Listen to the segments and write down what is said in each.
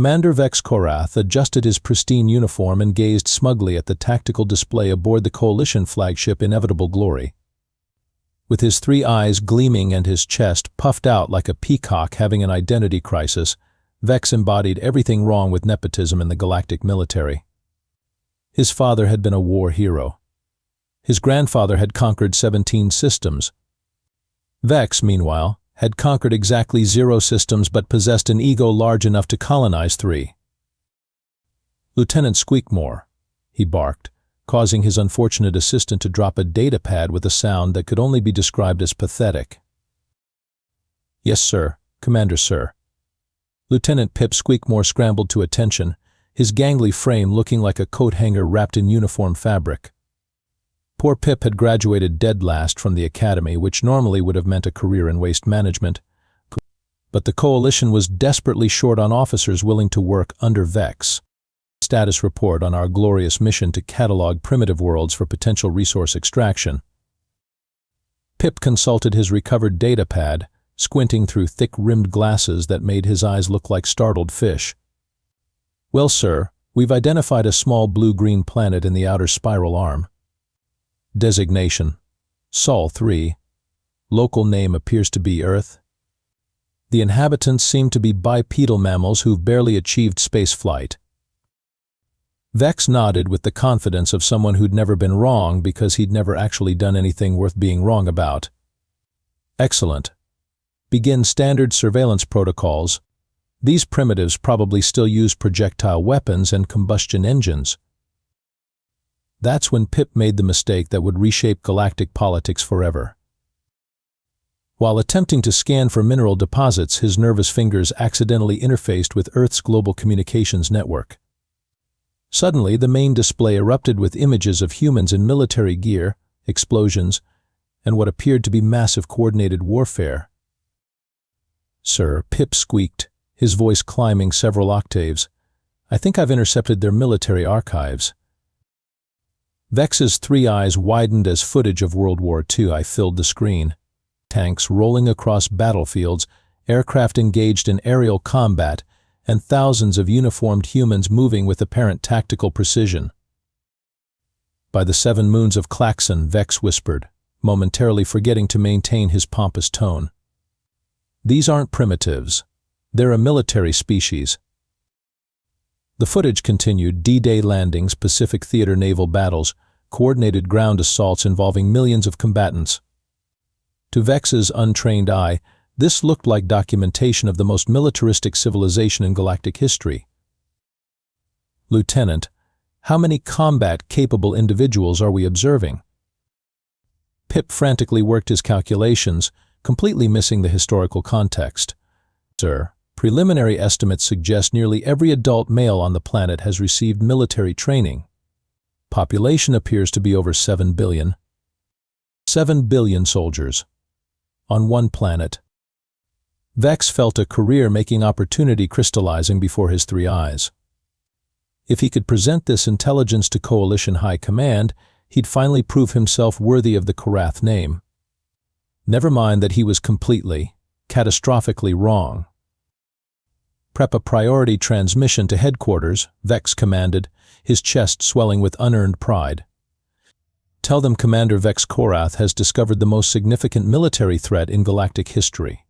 Commander Vex Korath adjusted his pristine uniform and gazed smugly at the tactical display aboard the Coalition flagship Inevitable Glory. With his 3 eyes gleaming and his chest puffed out like a peacock having an identity crisis, Vex embodied everything wrong with nepotism in the galactic military. His father had been a war hero. His grandfather had conquered 17 systems. Vex, meanwhile, had conquered exactly 0 systems but possessed an ego large enough to colonize 3. "Lieutenant Squeakmore," he barked, causing his unfortunate assistant to drop a datapad with a sound that could only be described as pathetic. "Yes, sir. Commander, sir." Lieutenant Pip Squeakmore scrambled to attention, his gangly frame looking like a coat hanger wrapped in uniform fabric. Poor Pip had graduated dead last from the academy, which normally would have meant a career in waste management. But the Coalition was desperately short on officers willing to work under Vex. Status report on our glorious mission to catalog primitive worlds for potential resource extraction. Pip consulted his recovered datapad, squinting through thick-rimmed glasses that made his eyes look like startled fish. "Well, sir, we've identified a small blue-green planet in the outer spiral arm. Designation: Sol 3. Local name appears to be Earth. The inhabitants seem to be bipedal mammals who've barely achieved spaceflight." Vex nodded with the confidence of someone who'd never been wrong because he'd never actually done anything worth being wrong about. "Excellent. Begin standard surveillance protocols. These primitives probably still use projectile weapons and combustion engines." That's when Pip made the mistake that would reshape galactic politics forever. While attempting to scan for mineral deposits, his nervous fingers accidentally interfaced with Earth's global communications network. Suddenly, the main display erupted with images of humans in military gear, explosions, and what appeared to be massive coordinated warfare. "Sir," Pip squeaked, his voice climbing several octaves, "I think I've intercepted their military archives." Vex's 3 eyes widened as footage of World War II filled the screen. Tanks rolling across battlefields, aircraft engaged in aerial combat, and thousands of uniformed humans moving with apparent tactical precision. "By the 7 moons of Klaxon," Vex whispered, momentarily forgetting to maintain his pompous tone. "These aren't primitives. They're a military species." The footage continued: D-Day landings, Pacific Theater naval battles, coordinated ground assaults involving millions of combatants. To Vex's untrained eye, this looked like documentation of the most militaristic civilization in galactic history. "Lieutenant, how many combat-capable individuals are we observing?" Pip frantically worked his calculations, completely missing the historical context. "Sir, preliminary estimates suggest nearly every adult male on the planet has received military training. Population appears to be over 7 billion. 7 billion soldiers. On one planet." Vex felt a career-making opportunity crystallizing before his 3 eyes. If he could present this intelligence to Coalition High Command, he'd finally prove himself worthy of the Korath name. Never mind that he was completely, catastrophically wrong. "Prep a priority transmission to headquarters," Vex commanded, his chest swelling with unearned pride. "Tell them Commander Vex Korath has discovered the most significant military threat in galactic history."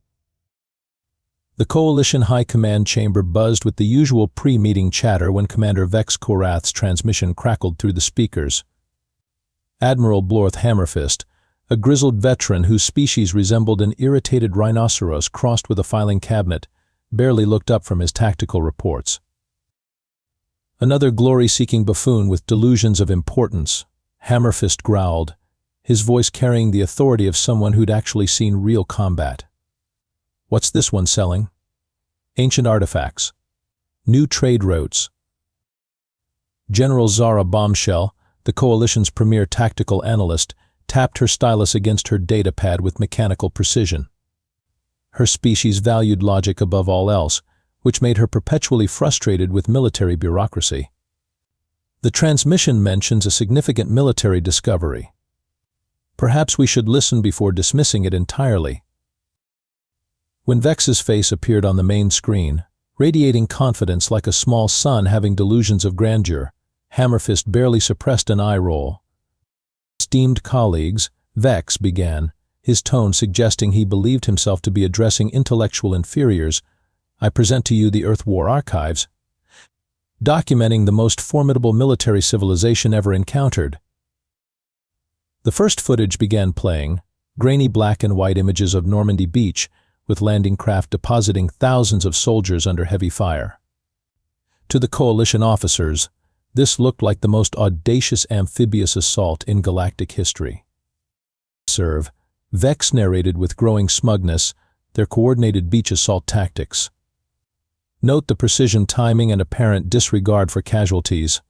The Coalition High Command chamber buzzed with the usual pre-meeting chatter when Commander Vex Korath's transmission crackled through the speakers. Admiral Blorth Hammerfist, a grizzled veteran whose species resembled an irritated rhinoceros crossed with a filing cabinet, barely looked up from his tactical reports. "Another glory-seeking buffoon with delusions of importance," Hammerfist growled, his voice carrying the authority of someone who'd actually seen real combat. "What's this one selling?" "Ancient artifacts. New trade routes." General Zara Bombshell, the Coalition's premier tactical analyst, tapped her stylus against her datapad with mechanical precision. Her species valued logic above all else, which made her perpetually frustrated with military bureaucracy. "The transmission mentions a significant military discovery. Perhaps we should listen before dismissing it entirely." When Vex's face appeared on the main screen, Radiating confidence like a small sun having delusions of grandeur, Hammerfist barely suppressed an eye roll. Esteemed colleagues, Vex began, his tone suggesting he believed himself to be addressing intellectual inferiors, I present to you the Earth War archives, documenting the most formidable military civilization ever encountered. The first footage began playing, grainy black and white images of Normandy Beach, with landing craft depositing thousands of soldiers under heavy fire. To the coalition officers, this looked like the most audacious amphibious assault in galactic history. Vex narrated with growing smugness their coordinated beach assault tactics. Note the precision timing and apparent disregard for casualties.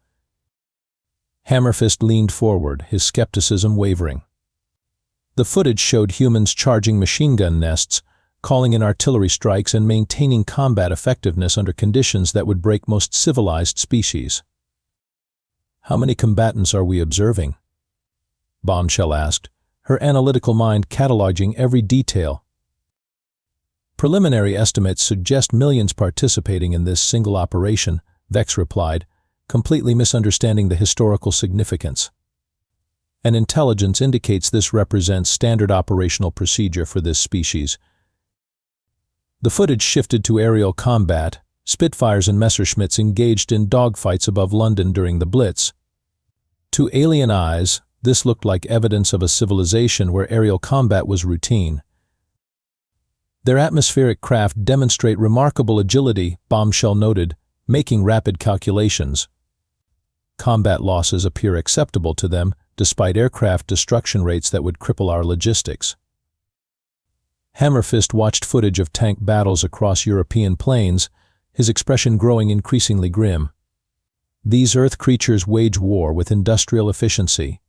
Hammerfist leaned forward, his skepticism wavering. The footage showed humans charging machine gun nests, calling in artillery strikes and maintaining combat effectiveness under conditions that would break most civilized species. How many combatants are we observing? Bombshell asked, her analytical mind cataloging every detail. Preliminary estimates suggest millions participating in this single operation, Vex replied, completely misunderstanding the historical significance. An intelligence indicates this represents standard operational procedure for this species. The footage shifted to aerial combat. Spitfires and Messerschmitts engaged in dogfights above London during the Blitz. To alien eyes, this looked like evidence of a civilization where aerial combat was routine. Their atmospheric craft demonstrate remarkable agility, Bombshell noted, making rapid calculations. Combat losses appear acceptable to them, despite aircraft destruction rates that would cripple our logistics. Hammerfist watched footage of tank battles across European plains, his expression growing increasingly grim. These Earth creatures wage war with industrial efficiency.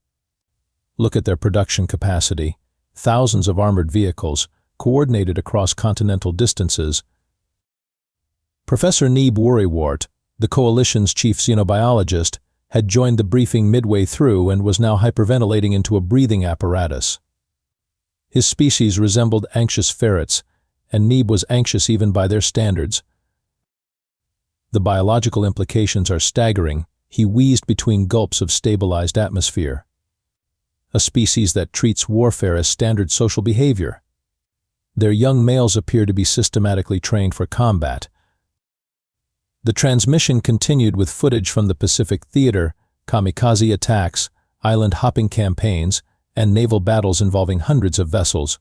Look at their production capacity. Thousands of armored vehicles, coordinated across continental distances. Professor Neeb Worrywart, the coalition's chief xenobiologist, had joined the briefing midway through and was now hyperventilating into a breathing apparatus. His species resembled anxious ferrets, and Neeb was anxious even by their standards. The biological implications are staggering, he wheezed between gulps of stabilized atmosphere. A species that treats warfare as standard social behavior. Their young males appear to be systematically trained for combat. The transmission continued with footage from the Pacific Theater, kamikaze attacks, island-hopping campaigns, and naval battles involving hundreds of vessels.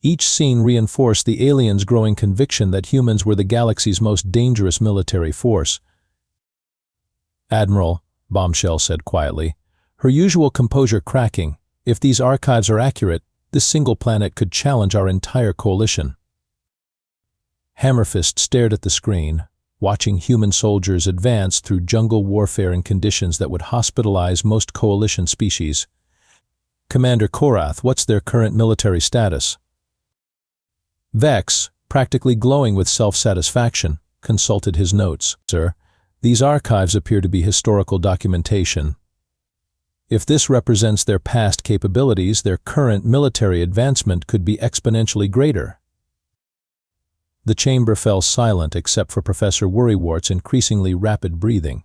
Each scene reinforced the aliens' growing conviction that humans were the galaxy's most dangerous military force. Admiral, Bombshell said quietly, her usual composure cracking, if these archives are accurate, this single planet could challenge our entire coalition. Hammerfist stared at the screen, watching human soldiers advance through jungle warfare in conditions that would hospitalize most coalition species. Commander Korath, what's their current military status? Vex, practically glowing with self-satisfaction, consulted his notes. Sir, these archives appear to be historical documentation. If this represents their past capabilities, their current military advancement could be exponentially greater. The chamber fell silent except for Professor Worrywart's increasingly rapid breathing.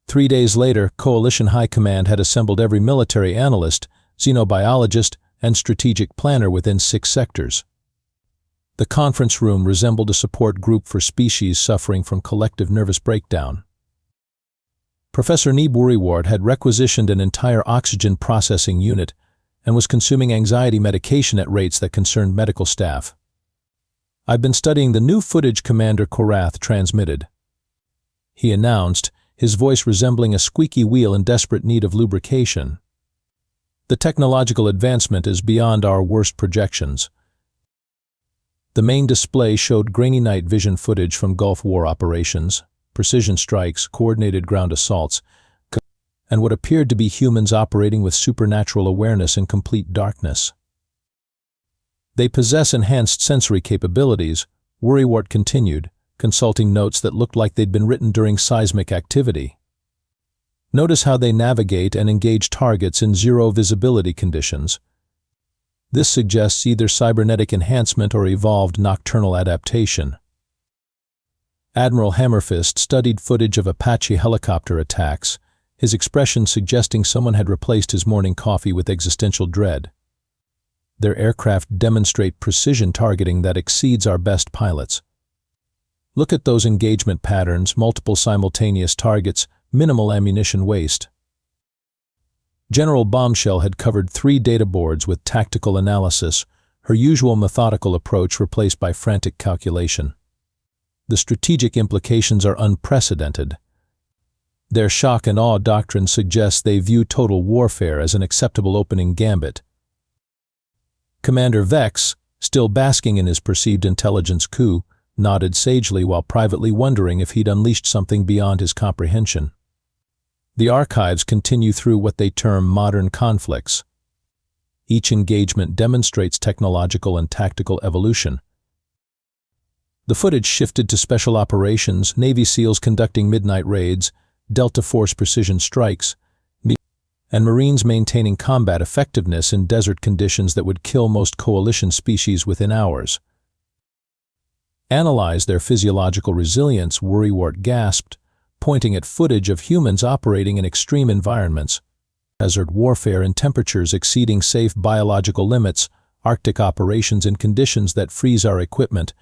3 days later, Coalition High Command had assembled every military analyst, xenobiologist, and strategic planner within 6 sectors. The conference room resembled a support group for species suffering from collective nervous breakdown. Professor Neeb Worrywart had requisitioned an entire oxygen processing unit and was consuming anxiety medication at rates that concerned medical staff. I've been studying the new footage Commander Korath transmitted. He announced, his voice resembling a squeaky wheel in desperate need of lubrication. The technological advancement is beyond our worst projections. The main display showed grainy night vision footage from Gulf War operations, precision strikes, coordinated ground assaults, and what appeared to be humans operating with supernatural awareness in complete darkness. They possess enhanced sensory capabilities, Worrywart continued, consulting notes that looked like they'd been written during seismic activity. Notice how they navigate and engage targets in zero visibility conditions. This suggests either cybernetic enhancement or evolved nocturnal adaptation. Admiral Hammerfist studied footage of Apache helicopter attacks, his expression suggesting someone had replaced his morning coffee with existential dread. Their aircraft demonstrate precision targeting that exceeds our best pilots. Look at those engagement patterns, multiple simultaneous targets, minimal ammunition waste. General Bombshell had covered 3 data boards with tactical analysis, her usual methodical approach replaced by frantic calculation. The strategic implications are unprecedented. Their shock and awe doctrine suggests they view total warfare as an acceptable opening gambit. Commander Vex, still basking in his perceived intelligence coup, nodded sagely while privately wondering if he'd unleashed something beyond his comprehension. The archives continue through what they term modern conflicts. Each engagement demonstrates technological and tactical evolution. The footage shifted to special operations, Navy SEALs conducting midnight raids, Delta Force precision strikes, and Marines maintaining combat effectiveness in desert conditions that would kill most coalition species within hours. Analyze their physiological resilience, Worrywart gasped, pointing at footage of humans operating in extreme environments. Desert warfare in temperatures exceeding safe biological limits, Arctic operations in conditions that freeze our equipment,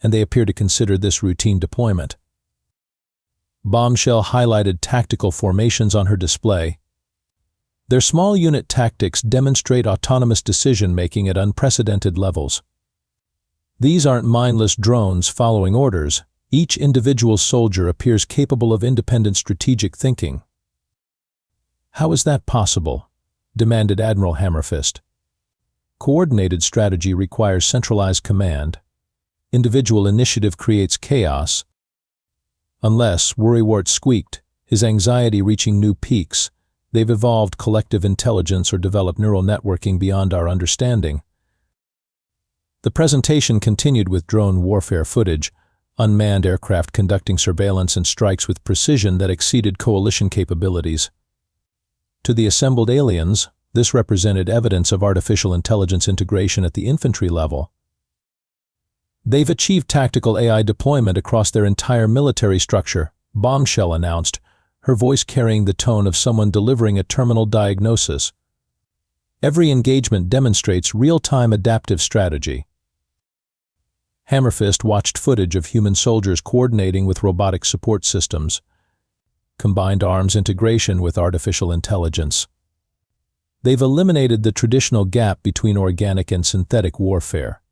and they appear to consider this routine deployment. Bombshell highlighted tactical formations on her display. Their small unit tactics demonstrate autonomous decision-making at unprecedented levels. These aren't mindless drones following orders. Each individual soldier appears capable of independent strategic thinking. "How is that possible?" demanded Admiral Hammerfist. "Coordinated strategy requires centralized command. Individual initiative creates chaos." Unless, Worrywart squeaked, his anxiety reaching new peaks, they've evolved collective intelligence or developed neural networking beyond our understanding. The presentation continued with drone warfare footage, unmanned aircraft conducting surveillance and strikes with precision that exceeded coalition capabilities. To the assembled aliens, this represented evidence of artificial intelligence integration at the infantry level. "They've achieved tactical AI deployment across their entire military structure," Bombshell announced, her voice carrying the tone of someone delivering a terminal diagnosis. "Every engagement demonstrates real-time adaptive strategy." Hammerfist watched footage of human soldiers coordinating with robotic support systems, combined arms integration with artificial intelligence. They've eliminated the traditional gap between organic and synthetic warfare.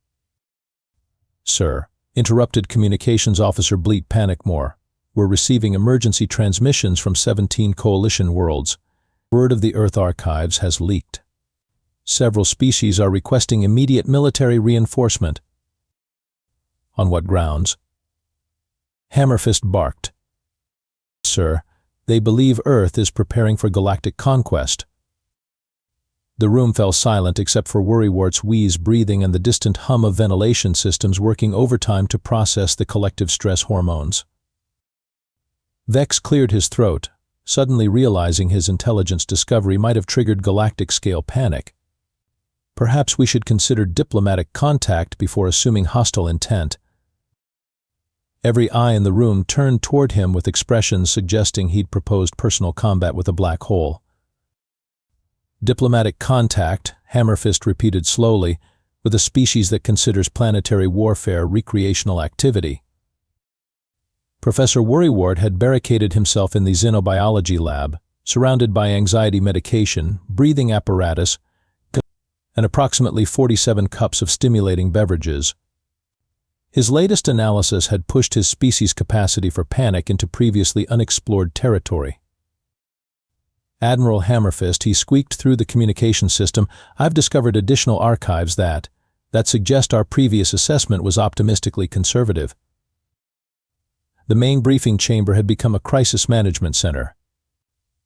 "Sir," interrupted Communications Officer Bleat Panickmore, "we're receiving emergency transmissions from 17 coalition worlds. Word of the Earth archives has leaked. Several species are requesting immediate military reinforcement." "On what grounds?" Hammerfist barked. "Sir, they believe Earth is preparing for galactic conquest." The room fell silent except for Worrywart's wheeze breathing and the distant hum of ventilation systems working overtime to process the collective stress hormones. Vex cleared his throat, suddenly realizing his intelligence discovery might have triggered galactic-scale panic. "Perhaps we should consider diplomatic contact before assuming hostile intent." Every eye in the room turned toward him with expressions suggesting he'd proposed personal combat with a black hole. "Diplomatic contact," Hammerfist repeated slowly, "with a species that considers planetary warfare recreational activity." Professor Worrywart had barricaded himself in the xenobiology lab, surrounded by anxiety medication, breathing apparatus, and approximately 47 cups of stimulating beverages. His latest analysis had pushed his species' capacity for panic into previously unexplored territory. "Admiral Hammerfist," he squeaked through the communication system, "I've discovered additional archives that suggest our previous assessment was optimistically conservative." The main briefing chamber had become a crisis management center.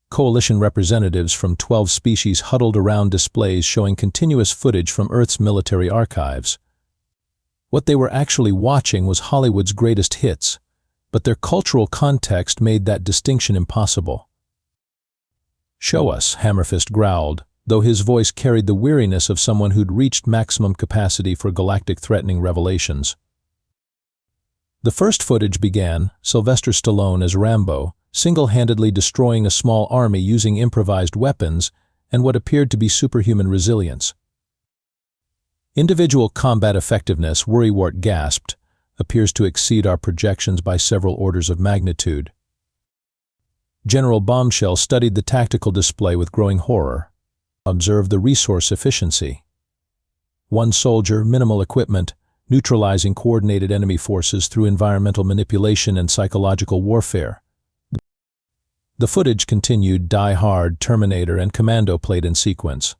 Coalition representatives from 12 species huddled around displays showing continuous footage from Earth's military archives. What they were actually watching was Hollywood's greatest hits, but their cultural context made that distinction impossible. "Show us," Hammerfist growled, though his voice carried the weariness of someone who'd reached maximum capacity for galactic threatening revelations. The first footage began, Sylvester Stallone as Rambo, single-handedly destroying a small army using improvised weapons and what appeared to be superhuman resilience. Individual combat effectiveness, Worrywart gasped, appears to exceed our projections by several orders of magnitude. General Bombshell studied the tactical display with growing horror. Observed the resource efficiency. One soldier, minimal equipment, neutralizing coordinated enemy forces through environmental manipulation and psychological warfare. The footage continued. Die Hard, Terminator, and Commando played in sequence.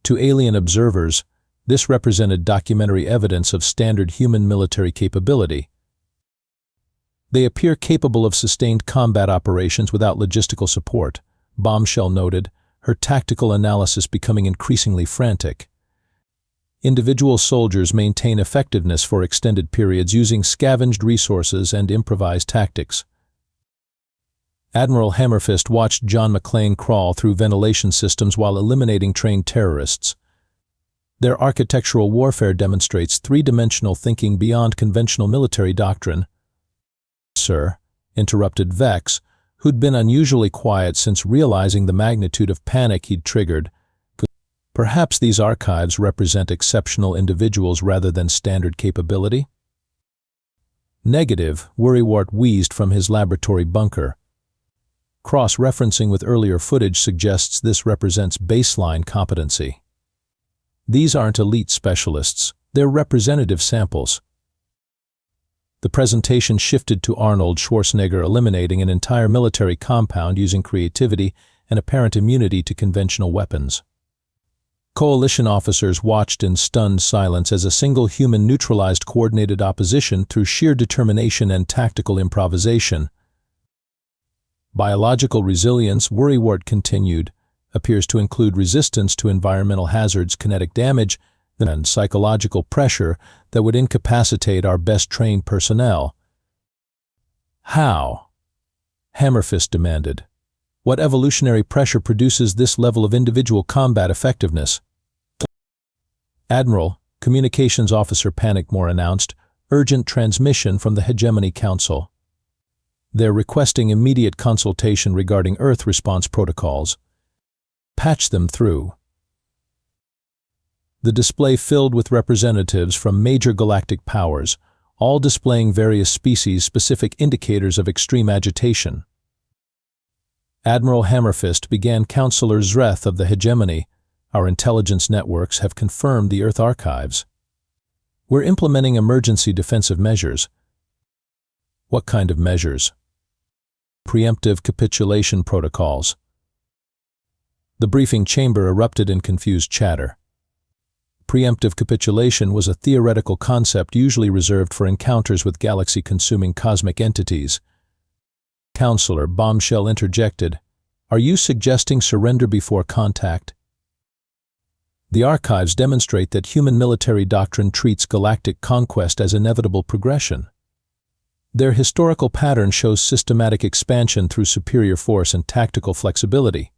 To alien observers, this represented documentary evidence of standard human military capability. They appear capable of sustained combat operations without logistical support, Bombshell noted, her tactical analysis becoming increasingly frantic. Individual soldiers maintain effectiveness for extended periods using scavenged resources and improvised tactics. Admiral Hammerfist watched John McClane crawl through ventilation systems while eliminating trained terrorists. Their architectural warfare demonstrates three-dimensional thinking beyond conventional military doctrine. Sir, interrupted Vex, who'd been unusually quiet since realizing the magnitude of panic he'd triggered. Perhaps these archives represent exceptional individuals rather than standard capability? Negative, Worrywart wheezed from his laboratory bunker. Cross-referencing with earlier footage suggests this represents baseline competency. These aren't elite specialists, they're representative samples. The presentation shifted to Arnold Schwarzenegger eliminating an entire military compound using creativity and apparent immunity to conventional weapons. Coalition officers watched in stunned silence as a single human neutralized coordinated opposition through sheer determination and tactical improvisation. Biological resilience, Worrywart continued, appears to include resistance to environmental hazards, kinetic damage, and psychological pressure that would incapacitate our best-trained personnel. How? Hammerfist demanded. What evolutionary pressure produces this level of individual combat effectiveness? Admiral, Communications Officer Panickmore announced, urgent transmission from the Hegemony Council. They're requesting immediate consultation regarding Earth response protocols. Patch them through. The display filled with representatives from major galactic powers, all displaying various species-specific indicators of extreme agitation. Admiral Hammerfist began. Counselor Zreth of the Hegemony, our intelligence networks have confirmed the Earth archives. We're implementing emergency defensive measures. What kind of measures? Preemptive capitulation protocols. The briefing chamber erupted in confused chatter. Preemptive capitulation was a theoretical concept usually reserved for encounters with galaxy-consuming cosmic entities. Counselor Bombshell interjected, "Are you suggesting surrender before contact?" The archives demonstrate that human military doctrine treats galactic conquest as inevitable progression. Their historical pattern shows systematic expansion through superior force and tactical flexibility.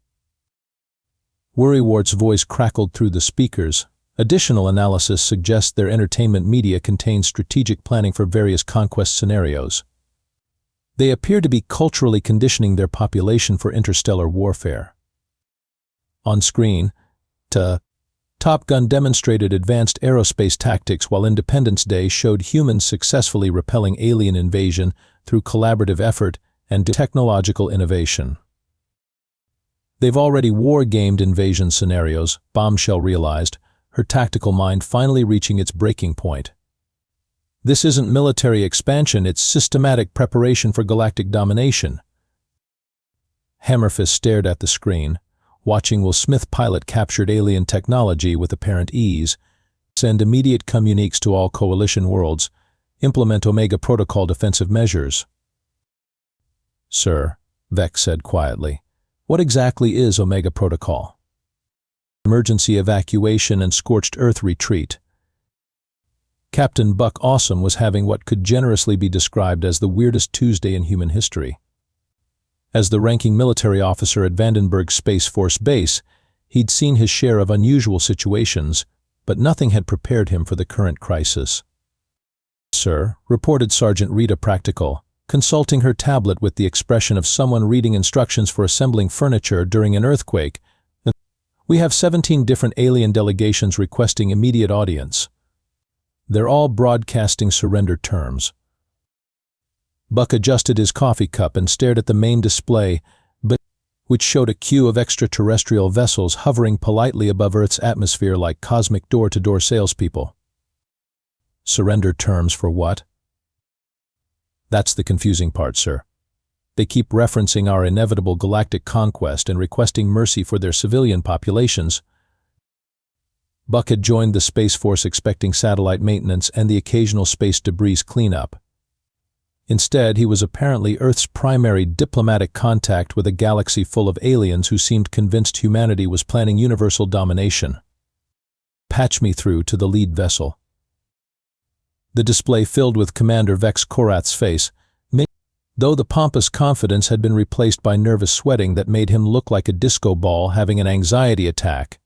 Worrywart's voice crackled through the speakers. Additional analysis suggests their entertainment media contains strategic planning for various conquest scenarios. They appear to be culturally conditioning their population for interstellar warfare. On screen, Top Gun demonstrated advanced aerospace tactics while Independence Day showed humans successfully repelling alien invasion through collaborative effort and technological innovation. They've already war-gamed invasion scenarios, Bombshell realized, her tactical mind finally reaching its breaking point. This isn't military expansion, it's systematic preparation for galactic domination. Hammerfist stared at the screen, watching Will Smith pilot captured alien technology with apparent ease, send immediate communiques to all coalition worlds, implement Omega Protocol defensive measures. Sir, Vex said quietly, what exactly is Omega Protocol? Emergency evacuation and scorched earth retreat. Captain Buck Awesome was having what could generously be described as the weirdest Tuesday in human history. As the ranking military officer at Vandenberg Space Force Base, he'd seen his share of unusual situations, but nothing had prepared him for the current crisis. "Sir," reported Sergeant Rita Practical, consulting her tablet with the expression of someone reading instructions for assembling furniture during an earthquake. "We have 17 different alien delegations requesting immediate audience. They're all broadcasting surrender terms." Buck adjusted his coffee cup and stared at the main display, which showed a queue of extraterrestrial vessels hovering politely above Earth's atmosphere like cosmic door-to-door salespeople. Surrender terms for what? That's the confusing part, sir. They keep referencing our inevitable galactic conquest and requesting mercy for their civilian populations. Buck had joined the Space Force expecting satellite maintenance and the occasional space debris cleanup. Instead, he was apparently Earth's primary diplomatic contact with a galaxy full of aliens who seemed convinced humanity was planning universal domination. "Patch me through to the lead vessel." The display filled with Commander Vex Korath's face, though the pompous confidence had been replaced by nervous sweating that made him look like a disco ball having an anxiety attack.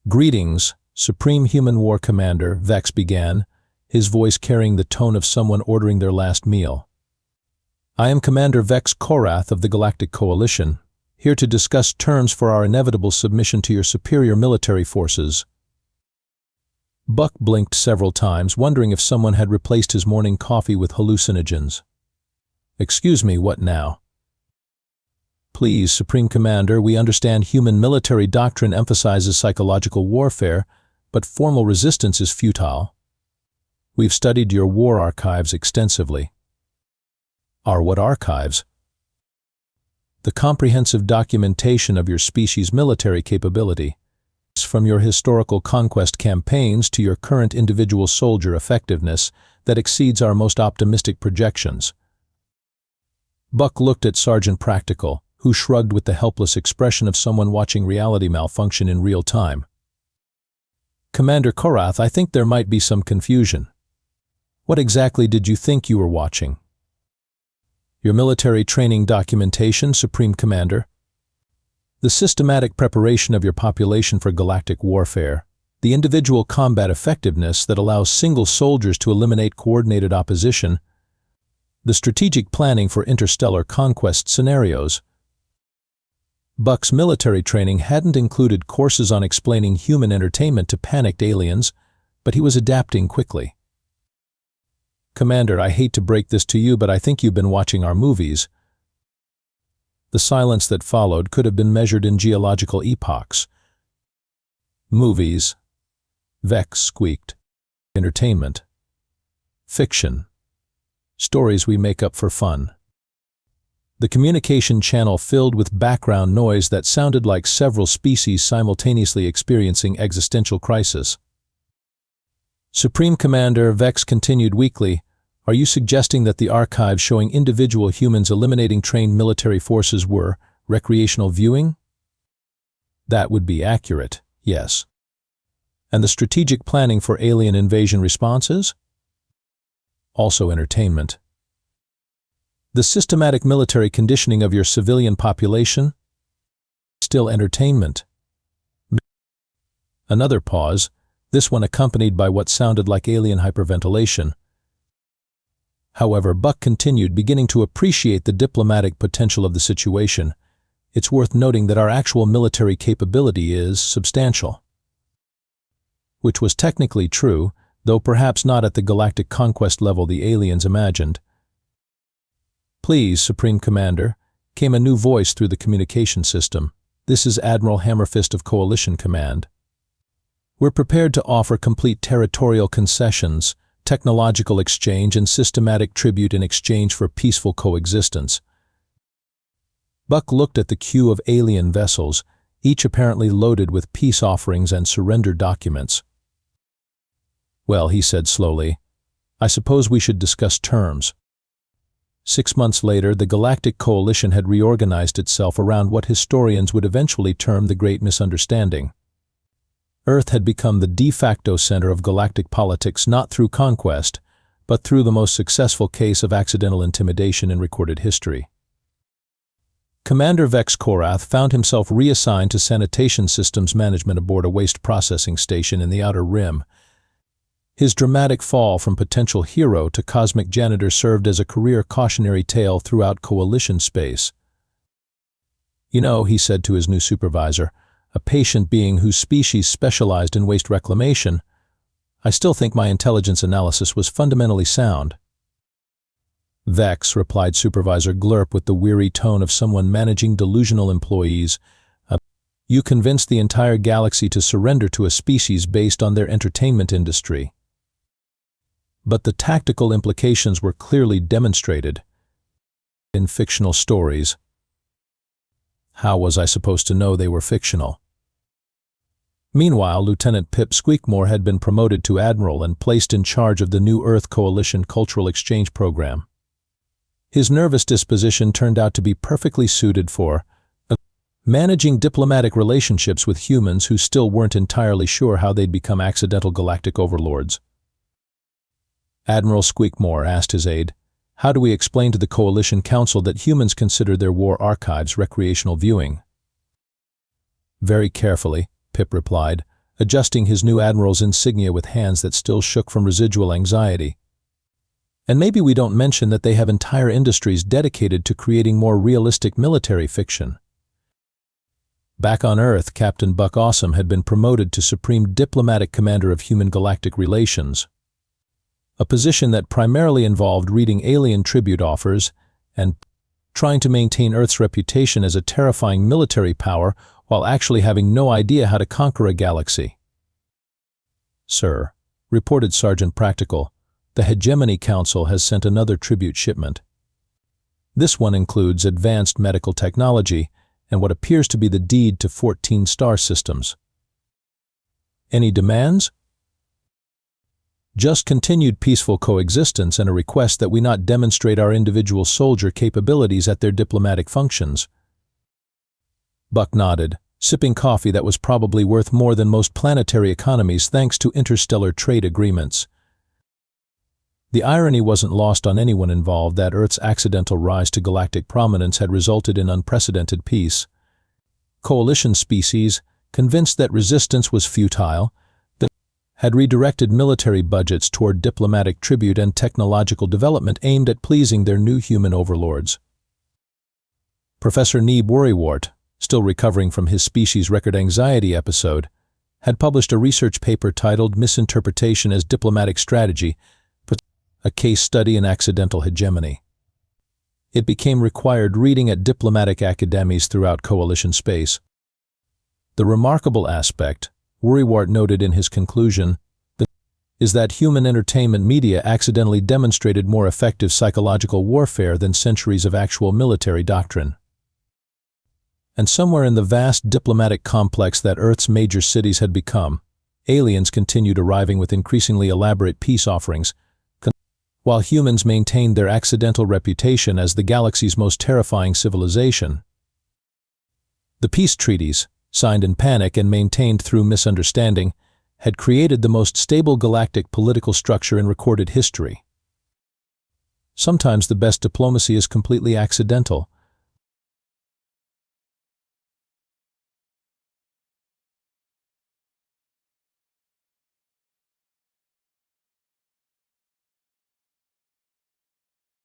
"Greetings, Supreme Human War Commander," Vex began, his voice carrying the tone of someone ordering their last meal. "I am Commander Vex Korath of the Galactic Coalition, here to discuss terms for our inevitable submission to your superior military forces." Buck blinked several times, wondering if someone had replaced his morning coffee with hallucinogens. "Excuse me, what now?" "Please, Supreme Commander, we understand human military doctrine emphasizes psychological warfare, but formal resistance is futile. We've studied your war archives extensively." "Our what archives?" "The comprehensive documentation of your species' military capability. From your historical conquest campaigns to your current individual soldier effectiveness that exceeds our most optimistic projections." Buck looked at Sergeant Practical, who shrugged with the helpless expression of someone watching reality malfunction in real time. "Commander Korath, I think there might be some confusion. What exactly did you think you were watching?" "Your military training documentation, Supreme Commander. The systematic preparation of your population for galactic warfare, the individual combat effectiveness that allows single soldiers to eliminate coordinated opposition, the strategic planning for interstellar conquest scenarios." Buck's military training hadn't included courses on explaining human entertainment to panicked aliens, but he was adapting quickly. "Commander, I hate to break this to you, but I think you've been watching our movies." The silence that followed could have been measured in geological epochs. "Movies," Vex squeaked. "Entertainment. Fiction. Stories we make up for fun." The communication channel filled with background noise that sounded like several species simultaneously experiencing existential crisis. "Supreme Commander," Vex continued weakly, "are you suggesting that the archives showing individual humans eliminating trained military forces were recreational viewing?" "That would be accurate, yes." "And the strategic planning for alien invasion responses?" "Also entertainment." "The systematic military conditioning of your civilian population?" "Still entertainment." Another pause, this one accompanied by what sounded like alien hyperventilation. However, Buck continued, beginning to appreciate the diplomatic potential of the situation. "It's worth noting that our actual military capability is substantial." Which was technically true, though perhaps not at the galactic conquest level the aliens imagined. "Please, Supreme Commander," came a new voice through the communication system. "This is Admiral Hammerfist of Coalition Command. We're prepared to offer complete territorial concessions, technological exchange, and systematic tribute in exchange for peaceful coexistence." Buck looked at the queue of alien vessels, each apparently loaded with peace offerings and surrender documents. "Well," he said slowly, "I suppose we should discuss terms." 6 months later, the Galactic Coalition had reorganized itself around what historians would eventually term the Great Misunderstanding. Earth had become the de facto center of galactic politics not through conquest, but through the most successful case of accidental intimidation in recorded history. Commander Vex Korath found himself reassigned to sanitation systems management aboard a waste processing station in the Outer Rim. His dramatic fall from potential hero to cosmic janitor served as a career cautionary tale throughout Coalition space. "You know," he said to his new supervisor, a patient being whose species specialized in waste reclamation, "I still think my intelligence analysis was fundamentally sound." "Vex," replied Supervisor Glurp with the weary tone of someone managing delusional employees, "you convinced the entire galaxy to surrender to a species based on their entertainment industry. But the tactical implications were clearly demonstrated in fictional stories." How was I supposed to know they were fictional? Meanwhile, Lieutenant Pip Squeakmore had been promoted to Admiral and placed in charge of the New Earth Coalition Cultural Exchange Program. His nervous disposition turned out to be perfectly suited for managing diplomatic relationships with humans who still weren't entirely sure how they'd become accidental galactic overlords. Admiral Squeakmore asked his aide, "How do we explain to the Coalition Council that humans consider their war archives recreational viewing?" "Very carefully," Pip replied, adjusting his new admiral's insignia with hands that still shook from residual anxiety. "And maybe we don't mention that they have entire industries dedicated to creating more realistic military fiction." Back on Earth, Captain Buck Awesome had been promoted to Supreme Diplomatic Commander of Human Galactic Relations, a position that primarily involved reading alien tribute offers and trying to maintain Earth's reputation as a terrifying military power while actually having no idea how to conquer a galaxy. "Sir," reported Sergeant Practical, "the Hegemony Council has sent another tribute shipment. This one includes advanced medical technology and what appears to be the deed to 14 star systems." "Any demands?" "Just continued peaceful coexistence and a request that we not demonstrate our individual soldier capabilities at their diplomatic functions." Buck nodded, sipping coffee that was probably worth more than most planetary economies thanks to interstellar trade agreements. The irony wasn't lost on anyone involved that Earth's accidental rise to galactic prominence had resulted in unprecedented peace. Coalition species, convinced that resistance was futile, had redirected military budgets toward diplomatic tribute and technological development aimed at pleasing their new human overlords. Professor Neeb Worrywart, still recovering from his species record anxiety episode, had published a research paper titled "Misinterpretation as Diplomatic Strategy," a case study in accidental hegemony. It became required reading at diplomatic academies throughout Coalition space. The remarkable aspect, Worrywart noted in his conclusion, is that human entertainment media accidentally demonstrated more effective psychological warfare than centuries of actual military doctrine. And somewhere in the vast diplomatic complex that Earth's major cities had become, aliens continued arriving with increasingly elaborate peace offerings, while humans maintained their accidental reputation as the galaxy's most terrifying civilization. The peace treaties, signed in panic and maintained through misunderstanding, had created the most stable galactic political structure in recorded history. Sometimes the best diplomacy is completely accidental,